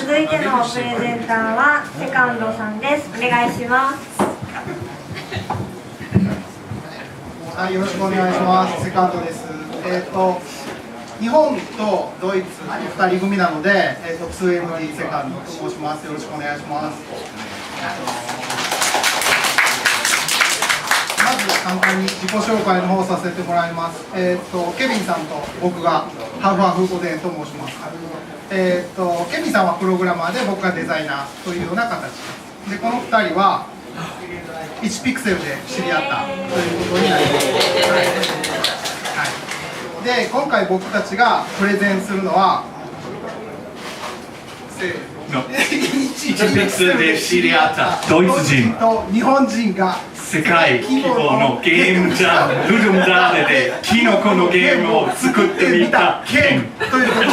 続いてのプレゼンターはセカンドさんです。お願いします。はい、よろしくお願いします。セカンドです。日本とドイツ2人組なので、2MD セカンドと申します。よろしくお願いします。まず簡単に自己紹介の方をさせてもらいます。ケビンさんと僕がハーフハーフコデンと申します。ケビンさんはプログラマーで僕がデザイナーというような形で、この2人は1ピクセルで知り合ったということになります。はい、で今回僕たちがプレゼンするのは1ピクセルで知り合ったドイツ人と日本人が世界規模のゲームジャムルドムダーレでキノコのゲームを作ってみた件ということで、よろし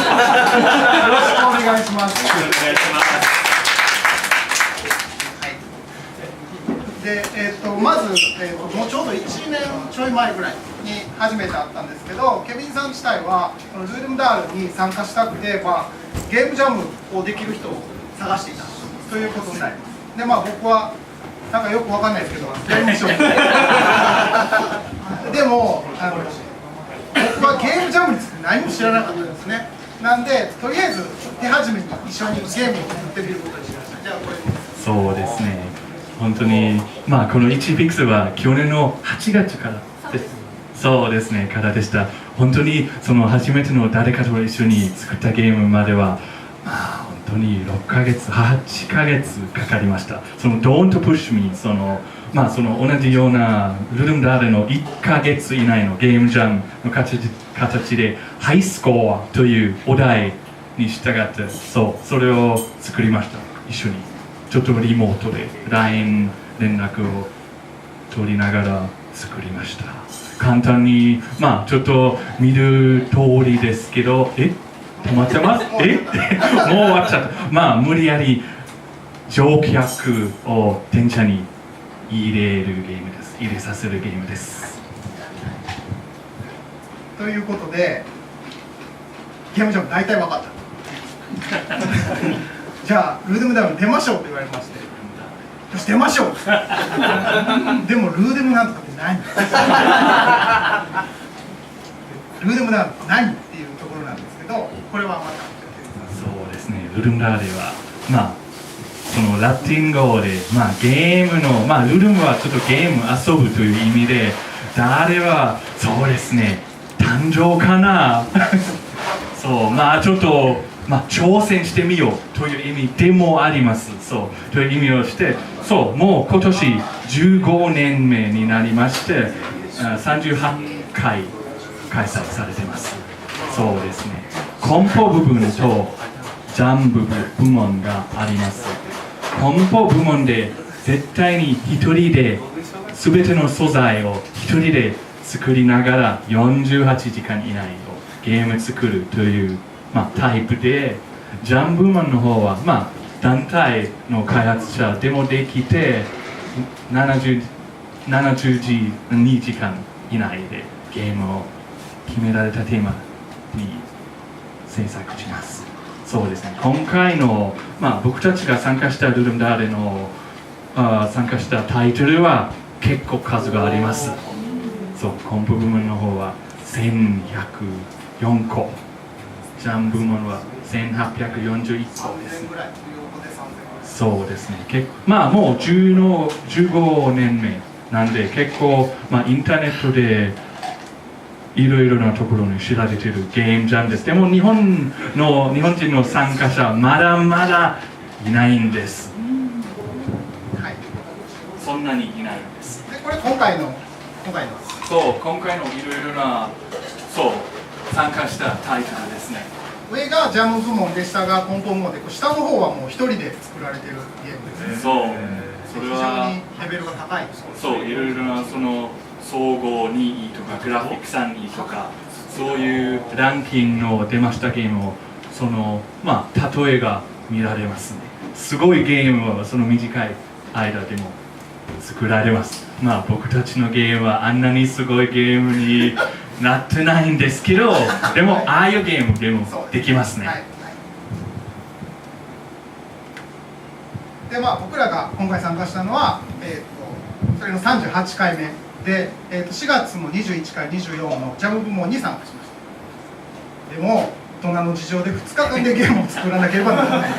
くお願いします。でまず、もうちょうど1年ちょい前ぐらいに初めて会ったんですけど、ケビンさん自体はルールムダールに参加したくて、ゲームジャムをできる人を探していたということになります。で、僕はなんかよくわかんないですけど、やりましょう。でも僕はゲームジャムについて何も知らなかったんですね。なんで、とりあえず手始めに一緒にゲームを作ってみることにしました。じゃあこれそうですね。本当にこの1ピクセルは去年の8月からです。そうですね、からでした。本当にその初めての誰かと一緒に作ったゲームまでは本当に6ヶ月、8ヶ月かかりました。その Don't Push Me、その同じようなルルムダーレの1ヶ月以内のゲームジャムの形でハイスコアというお題に従ってそれを作りました。一緒にちょっとリモートで LINE 連絡を取りながら作りました。簡単にちょっと見る通りですけど、止まってます？もう終わっちゃった。無理やり乗客を電車に入れるゲームです。入れさせるゲームです。ということで、ゲームジャム大体分かった。じゃあルーデムダウン出ましょうと言われまして、よし出ましょう。でもルーデムなんとかって何？ルーデムダウンって何っていうところなんですけど、これはまたそうですね、ルルムダーレはそのラテン語でゲームのルルムはちょっとゲーム遊ぶという意味で、ダーレはそうですね、誕生かな。そうちょっと挑戦してみようという意味でもあります。そうという意味をして、もう今年15年目になりまして、38回開催されています。そうですね、コンポ部分とジャンプ部門があります。コンポ部門で絶対に一人で全ての素材を一人で作りながら48時間以内をゲーム作るというタイプで、ジャンプ部門の方は団体の開発者でもできて72時間以内でゲームを決められたテーマに制作します。そうですね、今回の、僕たちが参加したルルムダーレの参加したタイトルは結構数があります。コンポ部門の方は1104個、ジャンプ部門は1841個ですね。そうですね、もう15年目なんで、結構、インターネットでいろいろなところに知られているゲームジャムです。でも日本人の参加者まだまだいないんです。はい、そんなにいないんです。でこれ今回のいろいろな参加したタイトルですね。上がジャム部門で、下がコンポ部門で、下の方はもう一人で作られているゲームですね。それは非常にレベルが高い。いろいろな総合2位とかグラフィック3位とか、そういうランキングの出ましたゲームを例えが見られますね。すごいゲームはその短い間でも作られます。僕たちのゲームはあんなにすごいゲームになってないんですけど、でもああいうゲームでもできますね。で僕らが今回参加したのは、それの38回目で、4月の21から24のジャム部門に参加しました。でも大人の事情で2日間でゲームを作らなければならない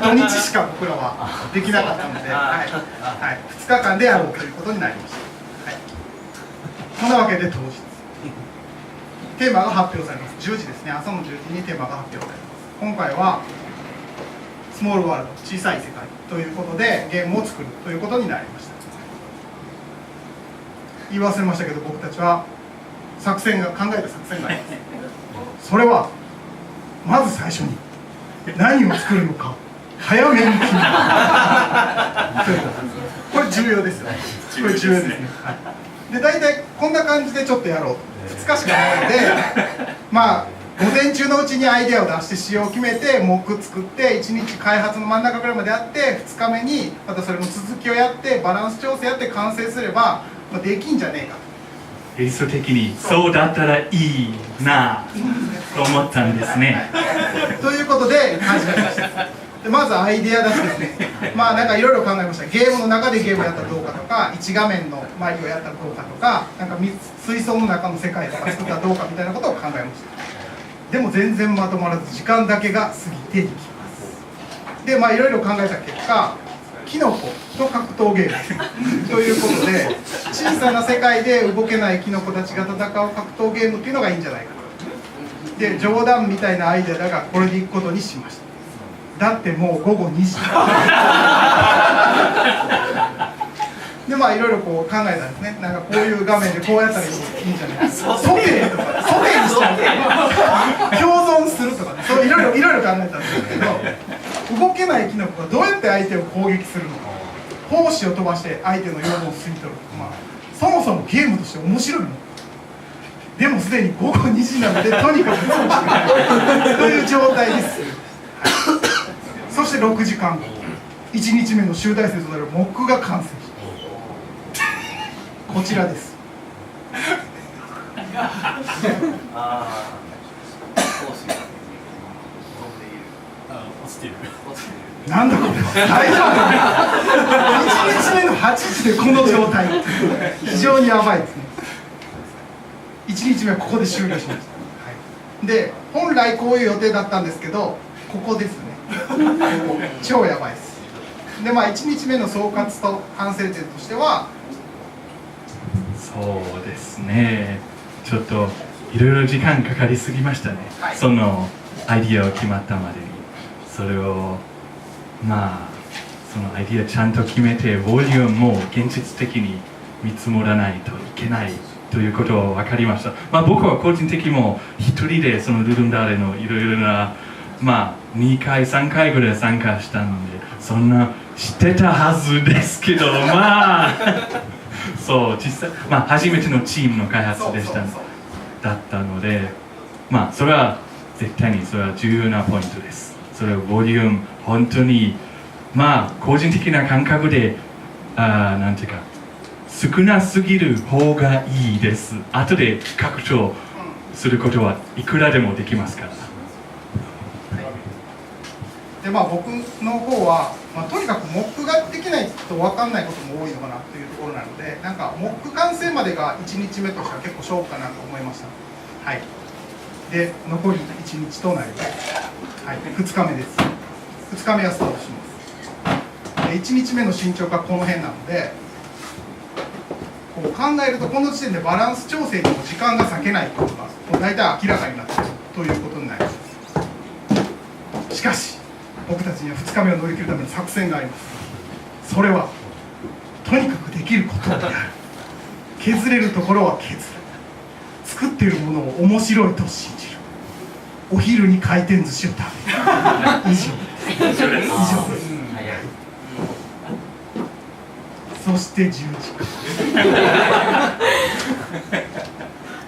土日しか僕らはできなかったので、2日間でやろうということになりました。そんなわけで当日テーマが発表されます。10時ですね、朝の10時にテーマが発表されます。今回はスモールワールド、小さい世界ということでゲームを作るということになりました。言い忘れましたけど、僕たちは考えた作戦があります。それはまず最初に何を作るのか早めに決めるこれ重要ですよね。これ重要ですね。で大体こんな感じでちょっとやろうと。2日しかないので午前中のうちにアイデアを出して仕様を決めてモック作って1日開発の真ん中ぐらいまでやって2日目にまたそれの続きをやってバランス調整やって完成すればできんじゃねえかと。理想的にそうだったらいいなと思ったんですね。ということで始めました。でまずアイデア出しですね。なんかいろいろ考えました。ゲームの中でゲームやったらどうかとか、1画面のマリオやったらどうかとか、なんか水槽の中の世界とか作ったらどうかみたいなことを考えました。でも全然まとまらず時間だけが過ぎていきます。でいろいろ考えた結果、キノコと格闘ゲームということで、小さな世界で動けないキノコたちが戦う格闘ゲームっていうのがいいんじゃないかと。で冗談みたいなアイデアだがこれでいくことにしました。だってもう午後2時でいろいろこう考えたんですね。なんかこういう画面でこうやったらいいんじゃないか、ソテーとかソテーにしたり共存するとかね、そういろいろ考えたんですけど、動けないキノコがどうやって相手を攻撃するのか、胞子を飛ばして相手の要望を吸い取る、そもそもゲームとして面白いの。でもすでに午後2時なのでとにかくという状態です。そして6時間後、1日目の集大成となるモックが完成します。こちらです。なんだこれ、大丈夫1日目の8時でこの状態、非常にやばいですね。1日目はここで終了しました。で本来こういう予定だったんですけど、ここですね超やばいです。で1日目の総括と反省点としては、そうですね、ちょっといろいろ時間かかりすぎましたね、そのアイディアを決まったまでに。それをそのアイディアちゃんと決めてボリュームも現実的に見積もらないといけないということは分かりました。僕は個人的にも一人でそのルルンダーレのいろいろな2回3回ぐらい参加したので、そんな知ってたはずですけどそう実際初めてのチームの開発でしただったので、それは絶対にそれは重要なポイントです。それはボリューム本当に個人的な感覚でなんていうか少なすぎる方がいいです。後で拡張することはいくらでもできますから。で僕の方は、とにかくモックができないと分かんないことも多いのかなというところなので、なんかモック完成までが1日目としては結構勝負かなと思いました。で残り1日となります。2日目です。2日目はスタートします。1日目の進捗がこの辺なので、こう考えるとこの時点でバランス調整にも時間が割けないというのがもう大体明らかになっているということになります。しかし僕たちには2日目を乗り切るための作戦があります。それはとにかくできることである。削れるところは削る。作っているものを面白いと信じる。お昼に回転寿司を食べる。以上です。そして10時間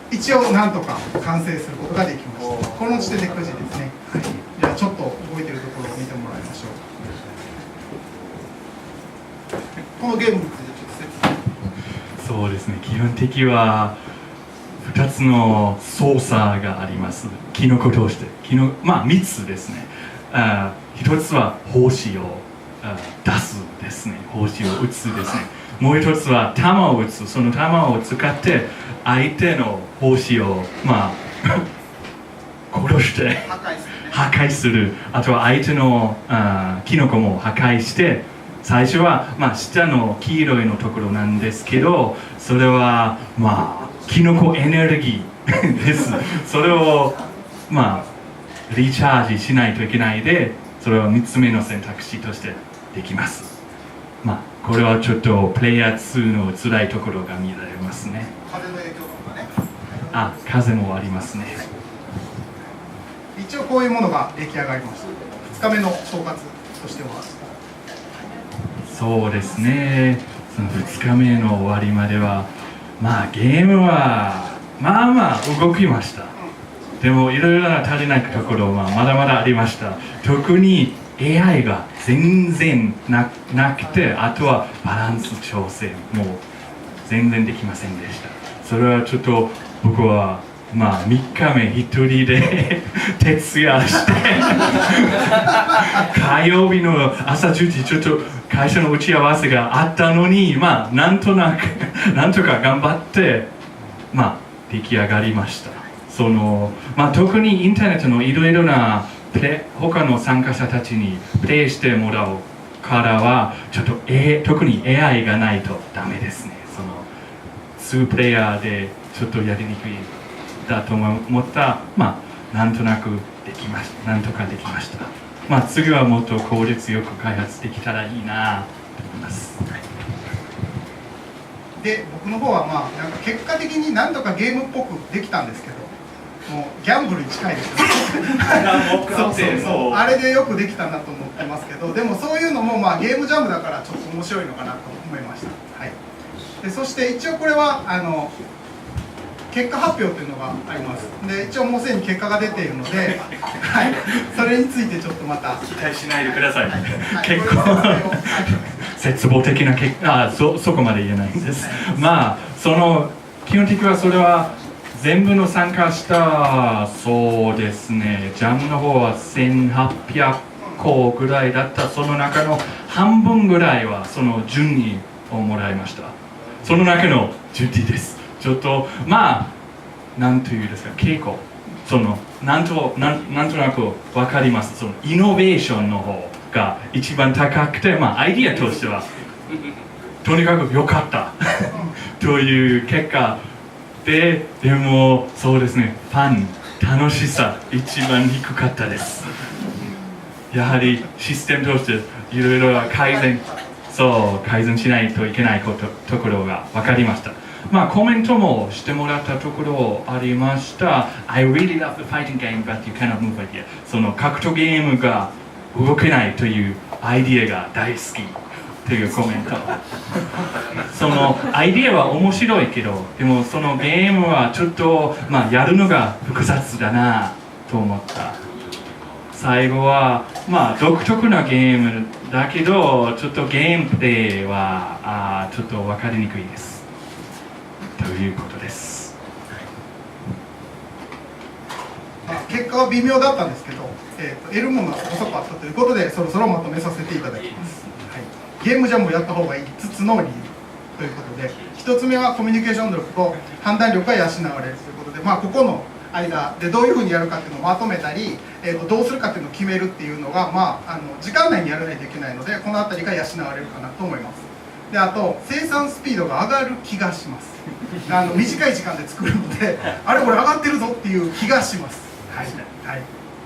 一応なんとか完成することができました。この時点で9時ですね。じゃあちょっと動いてるところを見てもらいましょう。このゲームについてちょっと説明。そうですね、基本的は2つの操作があります。キノコとして3つですね。1つは胞子を出すですね、星を打つですね。もう一つは弾を打つ、その弾を使って相手の星を殺して破壊する、あとは相手のキノコも破壊して、最初は下の黄色いのところなんですけど、それはキノコエネルギーです。それをリチャージしないといけないで、それは3つ目の選択肢としてできます。これはちょっとプレイヤー2の辛いところが見られますね。風の影響とかね。風もありますね。一応こういうものが出来上がりました。2日目の総括としては。そうですね。その2日目の終わりまでは、ゲームは動きました。でもいろいろな足りないところはまだまだありました。特に AI が全然なくて、あとはバランス調整も全然できませんでした。それはちょっと僕は3日目一人で徹夜して火曜日の朝10時ちょっと会社の打ち合わせがあったのに、なんとか頑張って出来上がりました。特にインターネットのいろいろな他の参加者たちにプレイしてもらうからはちょっと、特に AI がないとダメですね。2プレイヤーでちょっとやりにくいだと思った、なんとなくできました。なんとかできました。次はもっと効率よく開発できたらいいなと思います。で、僕の方はなんか結果的になんとかゲームっぽくできたんですけど、もうギャンブルに近いですよね。そうあれでよくできたなと思ってますけど、でもそういうのもゲームジャムだからちょっと面白いのかなと思いました。はい。で、そして一応これは結果発表というのがあります。で、一応もうすでに結果が出ているので、はい、それについてちょっとまた期待しないでください。結構絶望的な結果、そこまで言えないんです。基本的にはそれは全部の参加したそうですね、ジャムの方は1800個ぐらいだった。その中の半分ぐらいはその順位をもらいました。その中の順位です。ちょっとなんというんですか、傾向、なんとなく分かります。イノベーションの方が一番高くて、アイディアとしてはとにかく良かったという結果で、でもそうですね、楽しさ一番低かったです。やはりシステムとしていろいろ改善しないといけないところが分かりました。コメントもしてもらったところありました。I really love the fighting game, but you cannot move idea. 格闘ゲームが動けないというアイディアが大好きというコメント。アイディアは面白いけど、でもそのゲームはちょっとやるのが複雑だなと思った。最後は独特なゲームだけど、ちょっとゲームプレイはちょっと分かりにくいですということです。結果は微妙だったんですけど、得るものが遅かったということで、そろそろまとめさせていただきます。はい、ゲームジャムをやった方がいい5つの理由ということで、1つ目はコミュニケーション力と判断力が養われるということで、ここの間でどういうふうにやるかっていうのをまとめたり、どうするかっていうのを決めるっていうのが、時間内にやらないといけないので、この辺りが養われるかなと思います。で、あと生産スピードが上がる気がします。短い時間で作るので、あれこれ上がってるぞっていう気がします。はい、はい、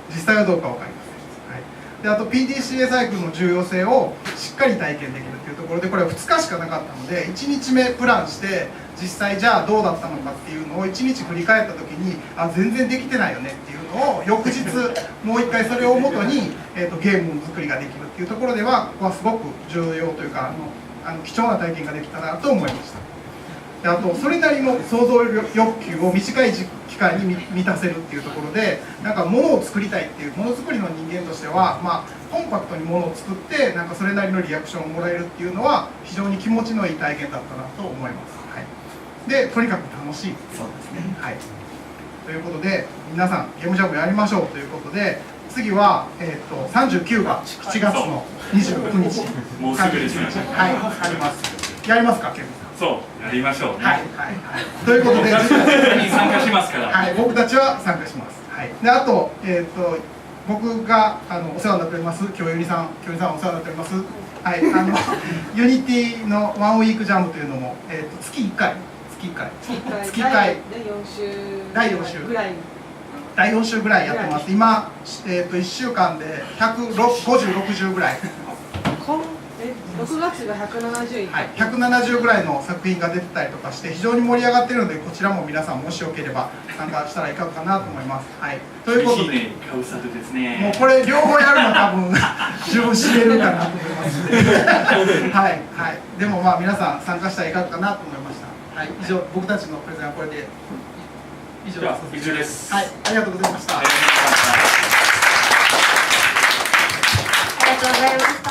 実際はどうか分かりません。はい、で、あと PDCA サイクルの重要性をしっかり体験できるというところで、これは2日しかなかったので、1日目プランして実際じゃあどうだったのかっていうのを1日振り返った時に、全然できてないよねっていうのを翌日もう1回それをもとに、ゲームの作りができるっていうところでは、ここはすごく重要というか貴重な体験ができたなと思いました。で、あとそれなりの想像欲求を短い期間に満たせるっていうところで、物を作りたいっていう、ものづくりの人間としては、コンパクトに物を作ってそれなりのリアクションをもらえるっていうのは非常に気持ちのいい体験だったなと思います。はい、で、とにかく楽しい。そうですね。はい、ということで皆さんゲームジャムやりましょうということで、次は、39が7月の29日。もうすぐですね。はい、あります。やりますか、ケビンさん。そう、やりましょうね。はい、ということで、に参加しますから。はい、僕たちは参加します。はい。で、あと、僕がお世話になっております、京由里さんお世話になっております。はい、ユニティのワンウィークジャムというのも、月1回、月1回、第4週ぐらい。第4週ぐらいやってます。今、1週間で150、60ぐらい。6月が170、はい、170ぐらいの作品が出てたりとかして非常に盛り上がっているので、こちらも皆さんもしよければ参加したらいかがかなと思います。はい、ということで、もうこれ両方やるの多分十分知れるかなと思いますのではい、はい、でもまあ皆さん参加したらいかがかなと思いました。はい、以上、僕たちのプレゼンはこれで以上です。はい、ありがとうございました。ありがとうございました。